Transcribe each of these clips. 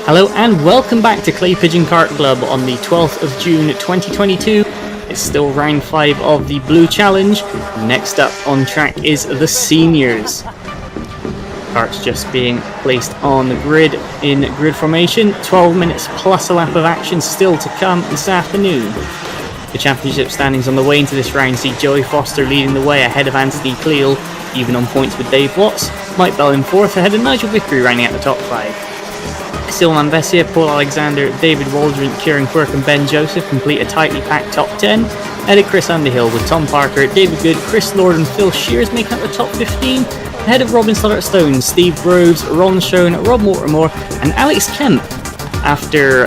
Hello and welcome back to Clay Pigeon Kart Club on the 12th of June 2022. It's still round 5 of the Blue Challenge. Next up on track is the Seniors. Karts just being placed on the grid in grid formation. 12 minutes plus a lap of action still to come this afternoon. The championship standings on the way into this round see Joey Foster leading the way ahead of Anthony Cleal, even on points with Dave Watts. Mike Bell in 4th ahead of Nigel Vickery rounding out the top 5. Sylvain Vessia, Paul Alexander, David Waldron, Kieran Quirk and Ben Joseph complete a tightly packed top 10. Ahead of Chris Underhill with Tom Parker, David Good, Chris Lord and Phil Shears making up the top 15. Ahead of Robin Stoddart-Stone, Steve Groves, Ron Schoen, Rob Mortimer and Alex Kemp. After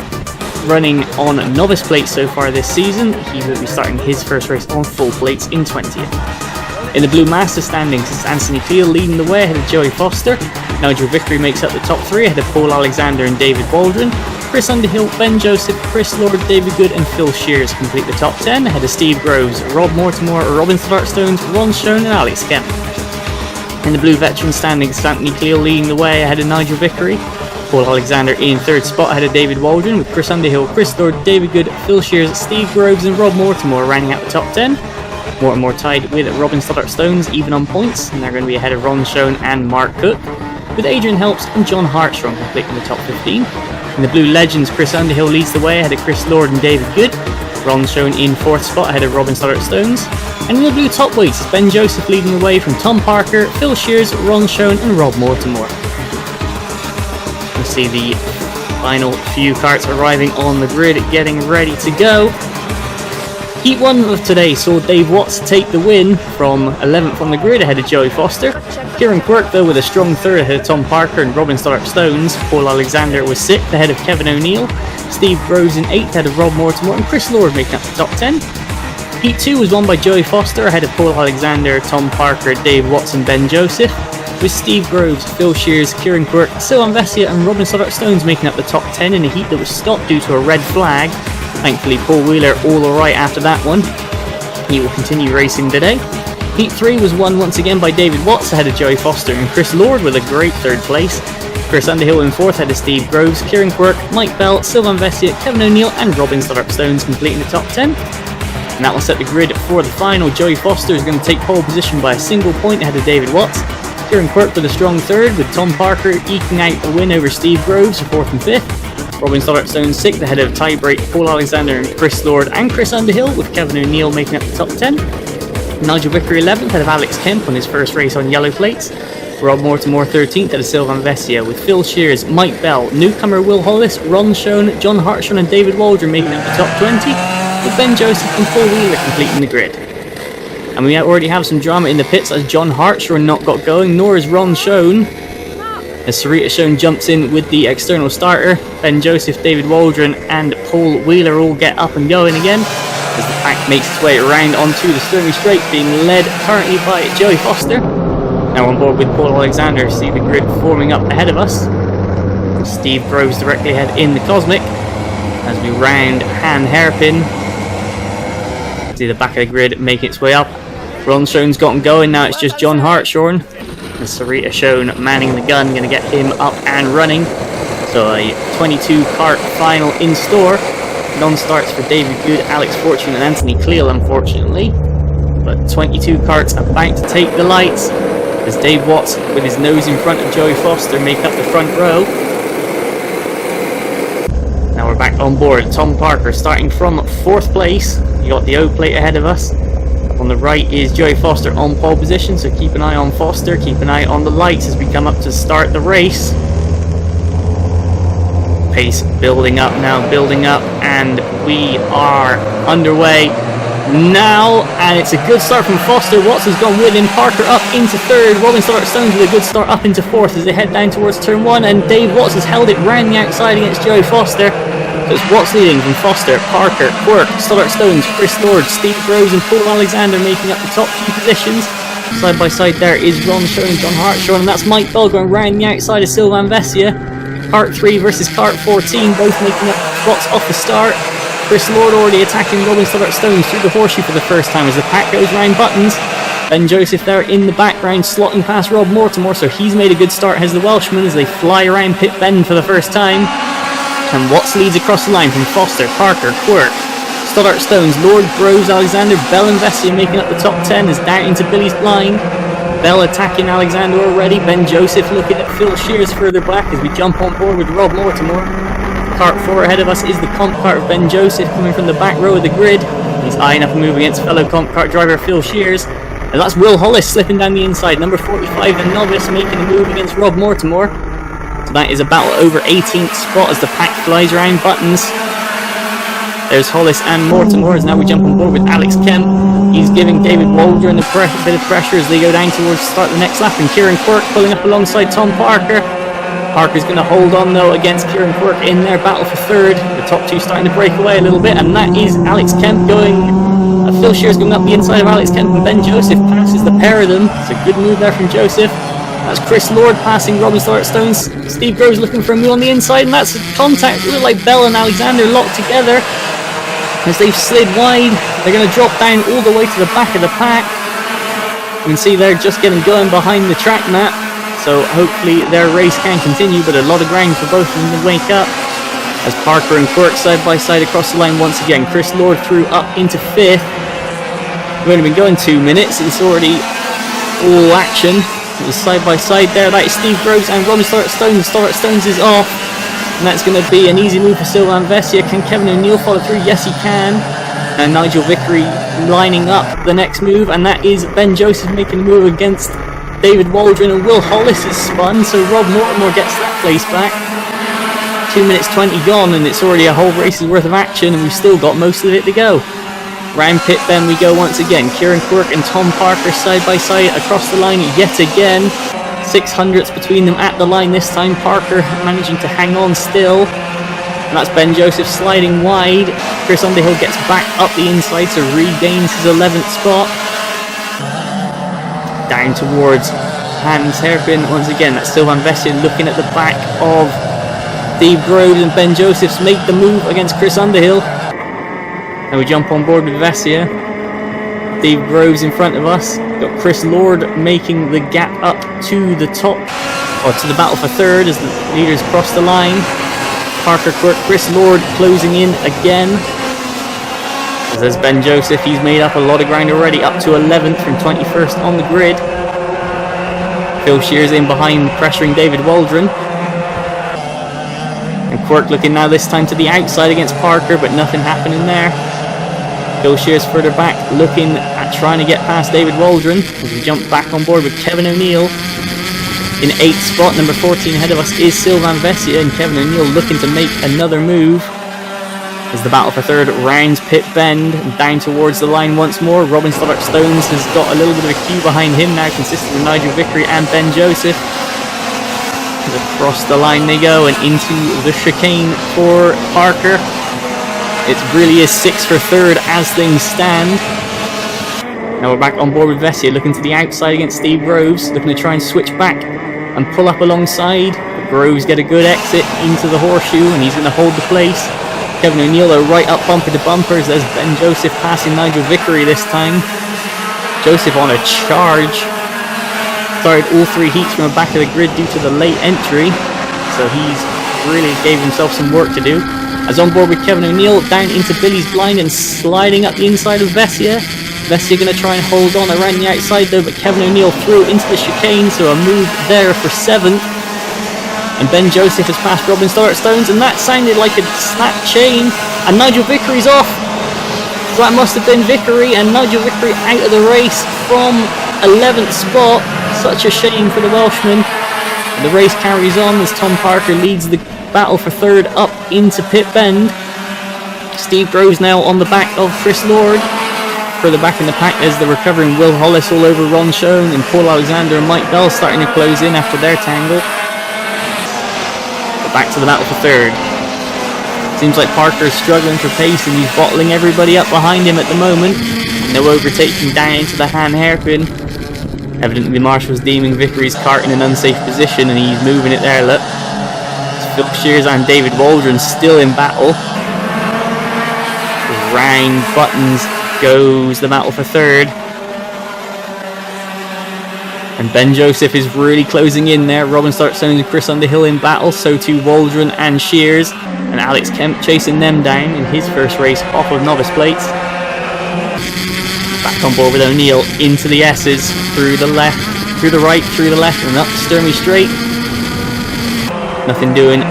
running on novice plates so far this season, he will be starting his first race on full plates in 20th. In the Blue Master standings, it's Anthony Cleal leading the way ahead of Joey Foster. Nigel Vickery makes up the top 3 ahead of Paul Alexander and David Waldron. Chris Underhill, Ben Joseph, Chris Lord, David Good and Phil Shears complete the top 10 ahead of Steve Groves, Rob Mortimer, Robin Stoddart-Stones, Ron Schoen and Alex Kemp. In the Blue Veteran standings, it's Anthony Cleal leading the way ahead of Nigel Vickery. Paul Alexander in 3rd spot ahead of David Waldron with Chris Underhill, Chris Lord, David Good, Phil Shears, Steve Groves and Rob Mortimer rounding out the top 10. Mortimer tied with Robin Stoddart-Stones even on points, and they're going to be ahead of Ron Schoen and Mark Cook, with Adrian Helps and John Hartstrong completing the top 15. In the Blue Legends, Chris Underhill leads the way ahead of Chris Lord and David Good. Ron Schoen in 4th spot ahead of Robin Stoddart-Stones. And in the Blue Top Weights, it's Ben Joseph leading the way from Tom Parker, Phil Shears, Ron Schoen and Rob Mortimer. You see the final few karts arriving on the grid, getting ready to go. Heat 1 of today saw Dave Watts take the win from 11th on the grid ahead of Joey Foster. Kieran Quirk though with a strong 3rd ahead of Tom Parker and Robin Stoddart-Stones. Paul Alexander was 6th ahead of Kevin O'Neill. Steve Groves in 8th ahead of Rob Mortimer and Chris Lord making up the top 10. Heat 2 was won by Joey Foster ahead of Paul Alexander, Tom Parker, Dave Watts and Ben Joseph, with Steve Groves, Phil Shears, Kieran Quirk, Sylvain Vessia and Robin Stoddart-Stones making up the top 10 in a heat that was stopped due to a red flag. Thankfully, Paul Wheeler all alright after that one. He will continue racing today. Heat 3 was won once again by David Watts ahead of Joey Foster and Chris Lord with a great 3rd place. Chris Underhill in 4th ahead of Steve Groves, Kieran Quirk, Mike Bell, Sylvain Vessia, Kevin O'Neill and Robin Stoddart-Stones completing the top 10. And that will set the grid for the final. Joey Foster is going to take pole position by a single point ahead of David Watts. Kieran Quirk with a strong 3rd, with Tom Parker eking out a win over Steve Groves for 4th and 5th. Robin Stoddart-Stones 6th ahead of tiebreak Paul Alexander and Chris Lord and Chris Underhill, with Kevin O'Neill making up the top 10. Nigel Vickery 11th ahead of Alex Kemp on his first race on yellow plates. Rob Mortimer 13th ahead of Sylvain Vessia, with Phil Shears, Mike Bell, newcomer Will Hollis, Ron Schoen, John Hartstrong and David Waldron making up the top 20, with Ben Joseph and Paul Wheeler completing the grid. And we already have some drama in the pits as John Hartstrong not got going, nor is Ron Schoen. As Sarita Schoen jumps in with the external starter, Ben Joseph, David Waldron and Paul Wheeler all get up and going again as the pack makes its way around onto the Stirling Straight, being led currently by Joey Foster. Now on board with Paul Alexander, see the grid forming up ahead of us. Steve Groves directly ahead in the Cosmic as we round Han Hairpin. See the back of the grid making its way up. Ron Schoen's gotten going, now it's just John Hartshorn. And Sarita Schoen manning the gun, going to get him up and running. So a 22 kart final in store. Non-starts for David Good, Alex Fortune and Anthony Cleal unfortunately. But 22 karts about to take the lights as Dave Watts with his nose in front of Joey Foster make up the front row. Now we're back on board. Tom Parker starting from 4th place. You got the O plate ahead of us. On the right is Joey Foster on pole position, so keep an eye on Foster, keep an eye on the lights as we come up to start the race. Pace building up now, building up, and we are underway now, and it's a good start from Foster. Watts has gone with him, Parker up into 3rd, Robin Stoddart-Stones with a good start up into 4th as they head down towards turn 1, and Dave Watts has held it round the outside against Joey Foster. So it's Watts leading from Foster, Parker, Quirk, Stoddart-Stones, Chris Lord, Steve Groves and Paul Alexander making up the top few positions. Side by side there is Ron Schoen and John Hartshorn, and that's Mike Bell going round the outside of Sylvain Vessia. Kart 3 versus Kart 14, both making up spots off the start. Chris Lord already attacking Robin Stoddart-Stones through the horseshoe for the first time as the pack goes round buttons. Ben Joseph there in the background slotting past Rob Mortimer, so he's made a good start as the Welshman as they fly around Pit Bend for the first time. And Watts leads across the line from Foster, Parker, Quirk, Stoddart, Stones, Lord, Groves, Alexander, Bell and Vessia making up the top 10 as down into Billy's blind. Bell attacking Alexander already. Ben Joseph looking at Phil Shears further back as we jump on board with Rob Mortimer. Kart 4 ahead of us is the comp kart of Ben Joseph coming from the back row of the grid. He's eyeing up a move against fellow comp kart driver Phil Shears. And that's Will Hollis slipping down the inside. Number 45, the novice, making a move against Rob Mortimer. So that is a battle over 18th spot as the pack flies around buttons. There's Hollis and Mortimer as now we jump on board with Alex Kemp. He's giving David Waldron a bit of pressure as they go down towards the start of the next lap. And Kieran Quirk pulling up alongside Tom Parker. Parker's going to hold on though against Kieran Quirk in their battle for third. The top two starting to break away a little bit, and that is Alex Kemp going. Phil Shears going up the inside of Alex Kemp, and Ben Joseph passes the pair of them. It's a good move there from Joseph. That's Chris Lord passing Robin Stoddart Stones. Steve Groves looking for a move on the inside, and that's a contact. Look like Bell and Alexander locked together as they've slid wide. They're going to drop down all the way to the back of the pack. You can see they're just getting going behind the track map, so hopefully their race can continue, but a lot of ground for both of them to wake up. As Parker and Quirk side by side across the line once again. Chris Lord through up into 5th. We've only been going 2 minutes, it's already all action. It was side by side there. That is Steve Groves and Robin Stoddart Stones. Stoddart Stones is off, and that's going to be an easy move for Sylvain Vessia. Can Kevin O'Neill follow through? Yes, he can. And Nigel Vickery lining up the next move, and that is Ben Joseph making a move against David Waldron, and Will Hollis is spun, so Rob Mortimer gets that place back. 2 minutes 20 gone, and it's already a whole race's worth of action, and we've still got most of it to go. Round pit then we go once again. Kieran Quirk and Tom Parker side by side across the line yet again. 600ths between them at the line this time. Parker managing to hang on still. And that's Ben Joseph sliding wide. Chris Underhill gets back up the inside, so regains his 11th spot. Down towards Hans Hairpin once again. That's Sylvain Vessia looking at the back of Steve Groves, and Ben Joseph's make the move against Chris Underhill. And we jump on board with Vessia. Steve Groves in front of us. Got Chris Lord making the gap up to the top, or to the battle for third as the leaders cross the line. Parker Quirk, Chris Lord closing in again. As there's Ben Joseph, he's made up a lot of ground already, up to 11th from 21st on the grid. Phil Shears in behind, pressuring David Waldron. And Quirk looking now this time to the outside against Parker, but nothing happening there. Phil Shears further back, looking at trying to get past David Waldron as we jump back on board with Kevin O'Neill. In 8th spot, number 14 ahead of us is Sylvain Vessia, and Kevin O'Neill looking to make another move. As the battle for third rounds pit bend down towards the line once more. Robin Stoddart Stones has got a little bit of a queue behind him now, consisting of Nigel Vickery and Ben Joseph. As across the line they go and into the chicane for Parker. It really is 6 for third as things stand. Now we're back on board with Vessia, looking to the outside against Steve Groves, looking to try and switch back and pull up alongside. But Groves get a good exit into the horseshoe, and he's going to hold the place. Kevin O'Neill are right up bumper to bumpers. There's Ben Joseph passing Nigel Vickery this time. Joseph on a charge. Started all 3 heats from the back of the grid due to the late entry, so he's really gave himself some work to do. As on board with Kevin O'Neill, down into Billy's blind and sliding up the inside of Vessia. Vessia going to try and hold on around the outside though, but Kevin O'Neill through into the chicane, so a move there for 7th. And Ben Joseph has passed Robin Stoddart Stones, and that sounded like a snap chain. And Nigel Vickery's off. So that must have been Vickery, and Nigel Vickery out of the race from 11th spot. Such a shame for the Welshman. And the race carries on as Tom Parker leads the battle for third up into pit bend. Steve Groves now on the back of Chris Lord. Further back in the pack there's the recovering Will Hollis all over Ron Schoen, and Paul Alexander and Mike Bell starting to close in after their tangle. But back to the battle for third. Seems like Parker's struggling for pace, and he's bottling everybody up behind him at the moment. No overtaking down into the Han hairpin. Evidently the marshal's deeming Vickery's cart in an unsafe position, and he's moving it there, look. Phil Shears and David Waldron still in battle. Round buttons goes the battle for third. And Ben Joseph is really closing in there. Robin Stoddart Stones and Chris Underhill in battle, so too Waldron and Shears. And Alex Kemp chasing them down in his first race off of novice plates. Back on board with O'Neill into the S's, through the left, through the right, through the left, and up Sturmy Straight. Nothing doing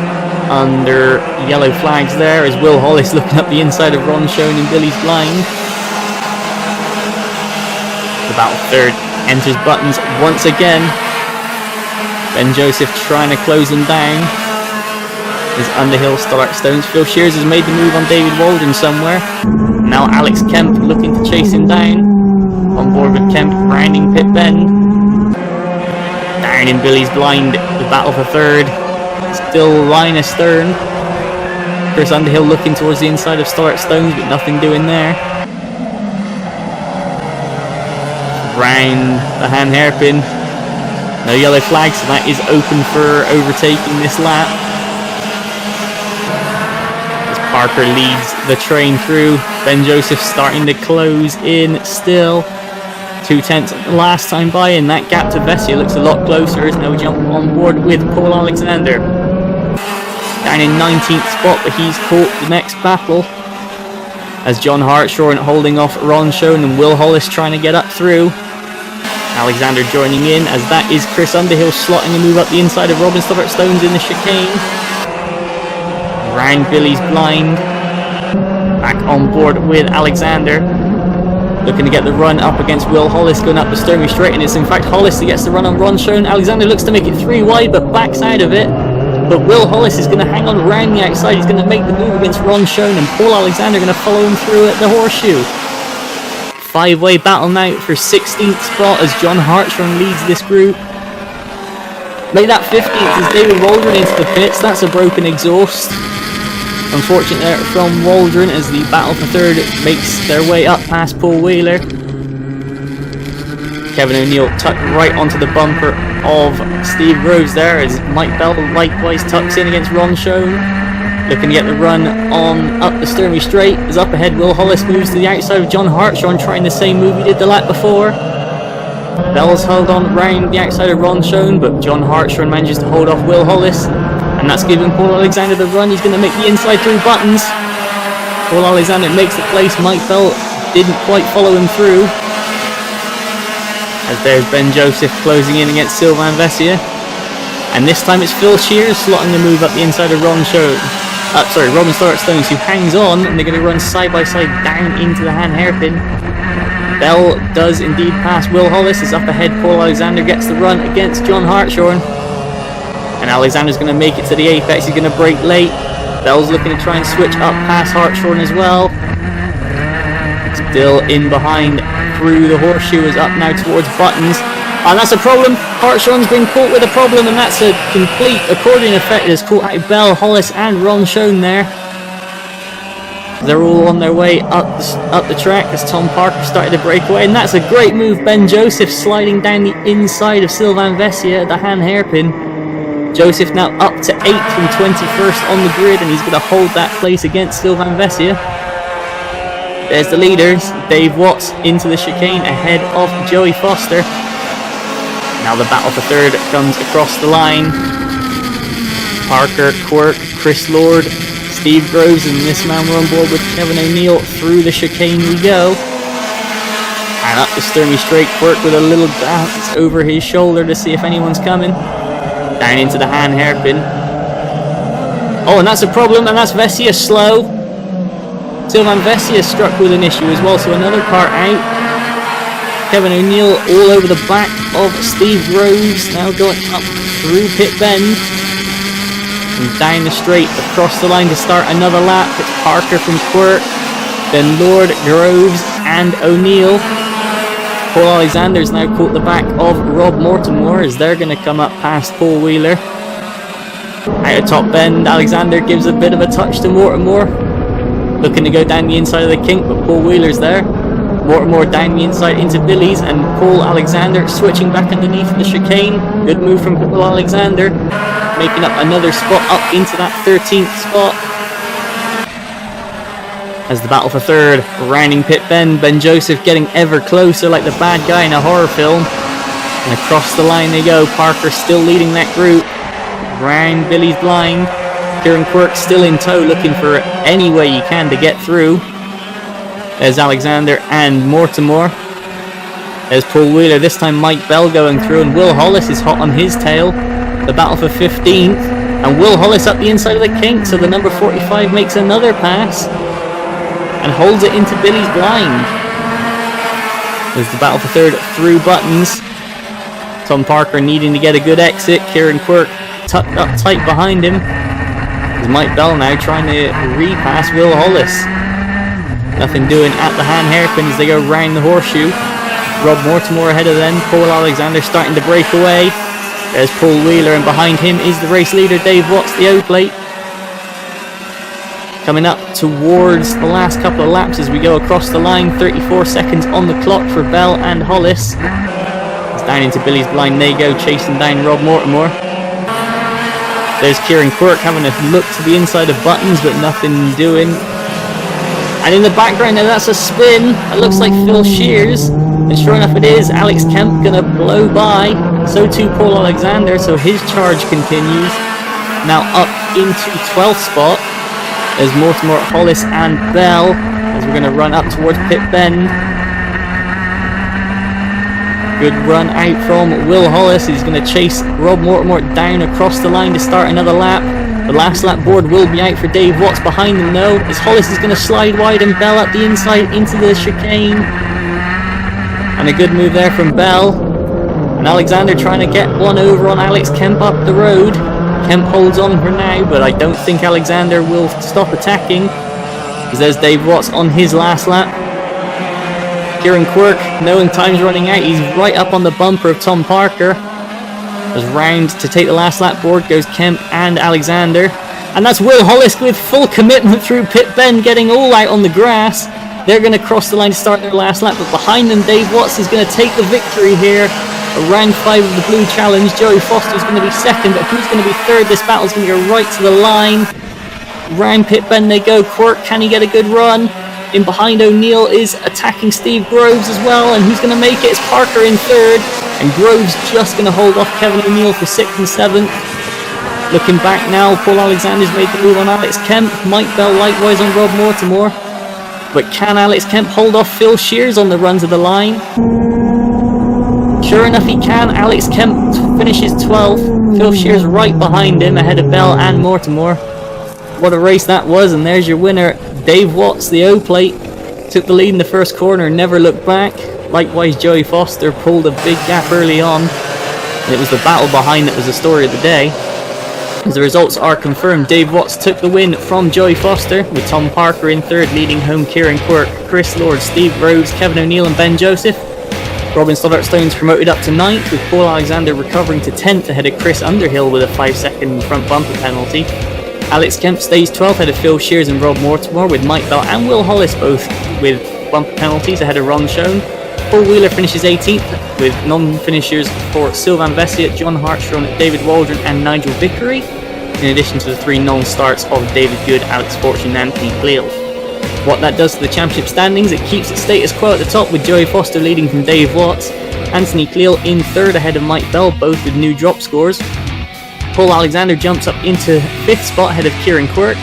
under yellow flags there as Will Hollis looking up the inside of Ron Schoen and Billy's Blind. The battle for third enters Buttons once again. Ben Joseph trying to close him down. Is Underhill Stoddart Stones. Phil Shears has made the move on David Waldron somewhere. Now Alex Kemp looking to chase him down. On board with Kemp rounding pit bend. Down in Billy's Blind, the battle for third. Still line astern. Chris Underhill looking towards the inside of Stoddart Stones, but nothing doing there. Round the hand hairpin. No yellow flag, so that is open for overtaking this lap. As Parker leads the train through, Ben Joseph starting to close in still. 2/10 last time by, and that gap to Vessia looks a lot closer as now we jump on board with Paul Alexander. Down in 19th spot, but he's caught the next battle. As John Hartshorn holding off Ron Schoen and Will Hollis trying to get up through. Alexander joining in as that is Chris Underhill slotting a move up the inside of Robin Stoddart Stones in the chicane. Round Billy's Blind. Back on board with Alexander. Looking to get the run up against Will Hollis going up the Sturmy Straight, and it's in fact Hollis that gets the run on Ron Schoen. Alexander looks to make it 3 wide but backs out of it. But Will Hollis is going to hang on round the outside. He's going to make the move against Ron Schoen, and Paul Alexander going to follow him through at the horseshoe. 5-way battle now for 16th spot as John Hartshorn leads this group. Make that 15th as David Waldron into the pits. That's a broken exhaust. Unfortunate there from Waldron as the battle for third makes their way up past Paul Wheeler. Kevin O'Neill tucked right onto the bumper of Steve Groves there as Mike Bell likewise tucks in against Ron Schoen. Looking to get the run on up the Sturmy Straight. As up ahead, Will Hollis moves to the outside of John Hartshorn, trying the same move he did the lap before. Bell's held on round the outside of Ron Schoen, but John Hartshorn manages to hold off Will Hollis. And that's giving Paul Alexander the run. He's going to make the inside through Buttons. Paul Alexander makes the place. Mike Bell didn't quite follow him through. As there's Ben Joseph closing in against Sylvain Vessia. And this time it's Phil Shears slotting the move up the inside of Robin Stoddart Stones, who hangs on, and they're going to run side by side down into the hand hairpin. Bell does indeed pass Will Hollis. As up ahead, Paul Alexander gets the run against John Hartshorn. And Alexander's going to make it to the apex. He's going to brake late. Bell's looking to try and switch up past Hartshorn as well. Still in behind through the horseshoe is up now towards Buttons. And that's a problem. Hartshorn's been caught with a problem, and that's a complete accordion effect. Has caught out Bell, Hollis and Ron Schoen there. They're all on their way up the track as Tom Parker started to break away, and that's a great move. Ben Joseph sliding down the inside of Sylvain Vessia at the hand hairpin. Joseph now up to 8th from 21st on the grid, and he's going to hold that place against Sylvain Vessia. There's the leaders. Dave Watts into the chicane ahead of Joey Foster. Now the battle for third comes across the line. Parker, Quirk, Chris Lord, Steve Groves, and this man we're on board with Kevin O'Neill. Through the chicane we go. And up the Sturmy Straight, Quirk with a little glance over his shoulder to see if anyone's coming. Down into the hand hairpin. Oh, and that's a problem, and that's Vessia slow. Sylvain Vessia struck with an issue as well, so another car out. Kevin O'Neill all over the back of Steve Groves, now going up through pit bend. And down the straight, across the line to start another lap. It's Parker from Quirk, then Lord, Groves and O'Neill. Paul Alexander's now caught the back of Rob Mortimer as they're going to come up past Paul Wheeler. Out of top bend, Alexander gives a bit of a touch to Mortimer. Looking to go down the inside of the kink, but Paul Wheeler's there. Mortimer down the inside into Billy's, and Paul Alexander switching back underneath the chicane. Good move from Paul Alexander, making up another spot up into that 13th spot. As the battle for third, rounding pit bend, Ben Joseph getting ever closer like the bad guy in a horror film. And across the line they go, Parker still leading that group. Round Billy's Blind. Kieran Quirk still in tow, looking for any way he can to get through. There's Alexander and Mortimer. There's Paul Wheeler, this time Mike Bell going through, and Will Hollis is hot on his tail. The battle for 15th, and Will Hollis up the inside of the kink, so the number 45 makes another pass and holds it into Billy's blind. There's the battle for third through buttons. Tom Parker needing to get a good exit. Kieran Quirk tucked up tight behind him. There's Mike Bell now trying to repass Will Hollis. Nothing doing at the hand hairpin as they go round the horseshoe. Rob Mortimer ahead of them. Paul Alexander starting to break away. There's Paul Wheeler, and behind him is the race leader Dave Watts, the O-plate. Coming up towards the last couple of laps as we go across the line. 34 seconds on the clock for Bell and Hollis. It's down into Billy's blind. They go chasing down Rob Mortimer. There's Kieran Quirk having a look to the inside of buttons, but nothing doing. And in the background now, that's a spin. It looks like Phil Shears. And sure enough it is. Alex Kemp gonna blow by. So too Paul Alexander, so his charge continues. Now up into 12th spot. There's Mortimer, Hollis and Bell as we're gonna run up towards Pit Bend. Good run out from Will Hollis. He's gonna chase Rob Mortimer down across the line to start another lap. The last lap board will be out for Dave Watts behind him though, as Hollis is going to slide wide and Bell up the inside into the chicane. And a good move there from Bell. And Alexander trying to get one over on Alex Kemp up the road. Kemp holds on for now, but I don't think Alexander will stop attacking, because there's Dave Watts on his last lap. Kieran Quirk, knowing time's running out, he's right up on the bumper of Tom Parker. As round to take the last lap board goes Kemp and Alexander. And that's Will Hollis with full commitment through Pit Bend, getting all out on the grass. They're going to cross the line to start their last lap, but behind them Dave Watts is going to take the victory here. Round 5 of the Blue Challenge. Joey Foster's going to be second, but who's going to be third? This battle's going to go right to the line. Round Pit Bend they go. Quirk, can he get a good run? In behind O'Neill is attacking Steve Groves as well, and who's going to make it? It's Parker in third. And Groves just going to hold off Kevin O'Neill for 6th and 7th. Looking back now, Paul Alexander's made the move on Alex Kemp. Mike Bell likewise on Rob Mortimer. But can Alex Kemp hold off Phil Shears on the run to the line? Sure enough he can. Alex Kemp finishes 12th. Phil Shears right behind him ahead of Bell and Mortimer. What a race that was, and there's your winner. Dave Watts, the O-plate, took the lead in the first corner and never looked back. Likewise, Joey Foster pulled a big gap early on. And it was the battle behind that was the story of the day. As the results are confirmed, Dave Watts took the win from Joey Foster, with Tom Parker in third, leading home Kieran Quirk, Chris Lord, Steve Groves, Kevin O'Neill and Ben Joseph. Robin Stoddart Stones promoted up to 9th, with Paul Alexander recovering to 10th ahead of Chris Underhill with a 5-second front bumper penalty. Alex Kemp stays 12th ahead of Phil Shears and Rob Mortimer, with Mike Bell and Will Hollis both with bumper penalties ahead of Ron Schoen. Paul Wheeler finishes 18th, with non-finishers for Sylvain Vessiat, John Hartshorn, David Waldron and Nigel Vickery, in addition to the 3 non-starts of David Good, Alex Fortune and Pete Cleal. What that does to the championship standings, it keeps it status quo at the top, with Joey Foster leading from Dave Watts, Anthony Cleal in third ahead of Mike Bell, both with new drop scores. Paul Alexander jumps up into 5th spot ahead of Kieran Quirk,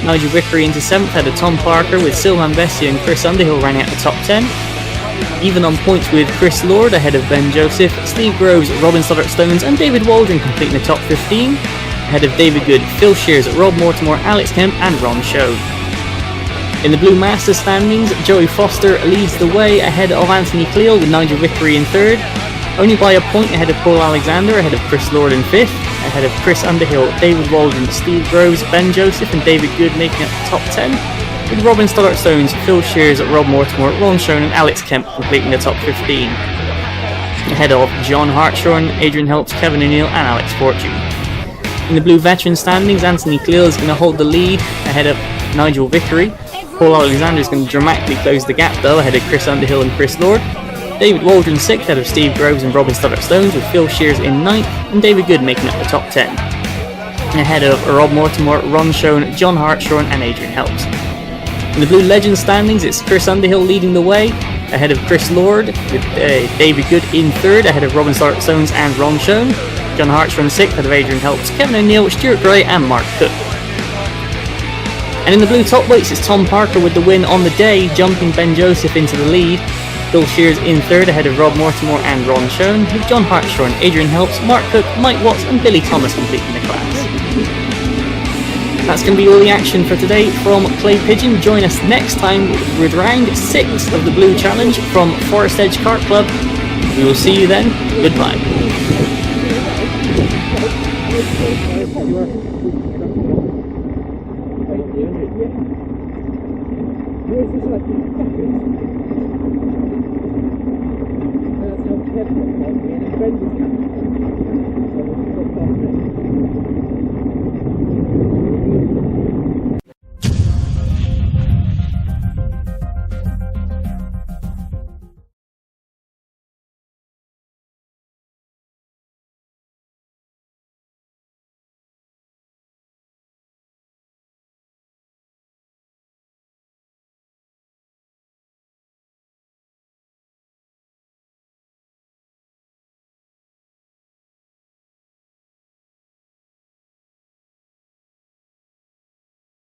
Nigel Vickery into 7th ahead of Tom Parker, with Sylvain Vessiat and Chris Underhill running out the top 10. Even on points with Chris Lord ahead of Ben Joseph, Steve Groves, Robin Stoddart Stones and David Waldron completing the top 15, ahead of David Good, Phil Shears, Rob Mortimer, Alex Kemp and Ron Schoen. In the Blue Masters standings, Joey Foster leads the way ahead of Anthony Cleal, with Nigel Vickery in third, only by a point ahead of Paul Alexander, ahead of Chris Lord in 5th, ahead of Chris Underhill, David Waldron, Steve Groves, Ben Joseph and David Good making up the top 10, with Robin Stoddart Stones, Phil Shears, Rob Mortimer, Ron Schoen and Alex Kemp completing the top 15, ahead of John Hartshorn, Adrian Helps, Kevin O'Neill and Alex Fortune. In the Blue Veteran standings, Anthony Cleal is going to hold the lead ahead of Nigel Vickery. Paul Alexander is going to dramatically close the gap though, ahead of Chris Underhill and Chris Lord. David Waldron 6th ahead of Steve Groves and Robin Stoddart Stones, with Phil Shears in 9th and David Good making up the top 10. And ahead of Rob Mortimer, Ron Schoen, John Hartshorn and Adrian Helps. In the Blue Legend standings, it's Chris Underhill leading the way, ahead of Chris Lord, with David Good in 3rd ahead of Robin Stoddart Stones and Ron Schoen. John Hartshorn 6th ahead of Adrian Helps, Kevin O'Neill, Stuart Gray and Mark Cook. And in the blue top weights, it's Tom Parker with the win on the day, jumping Ben Joseph into the lead. Bill Shears in third ahead of Rob Mortimer and Ron Schoen, with John Hartshorn, Adrian Helps, Mark Cook, Mike Watts and Billy Thomas completing the class. That's going to be all the action for today from Clay Pigeon. Join us next time with round 6 of the Blue Challenge from Forestedge Kart Club. We will see you then. Goodbye.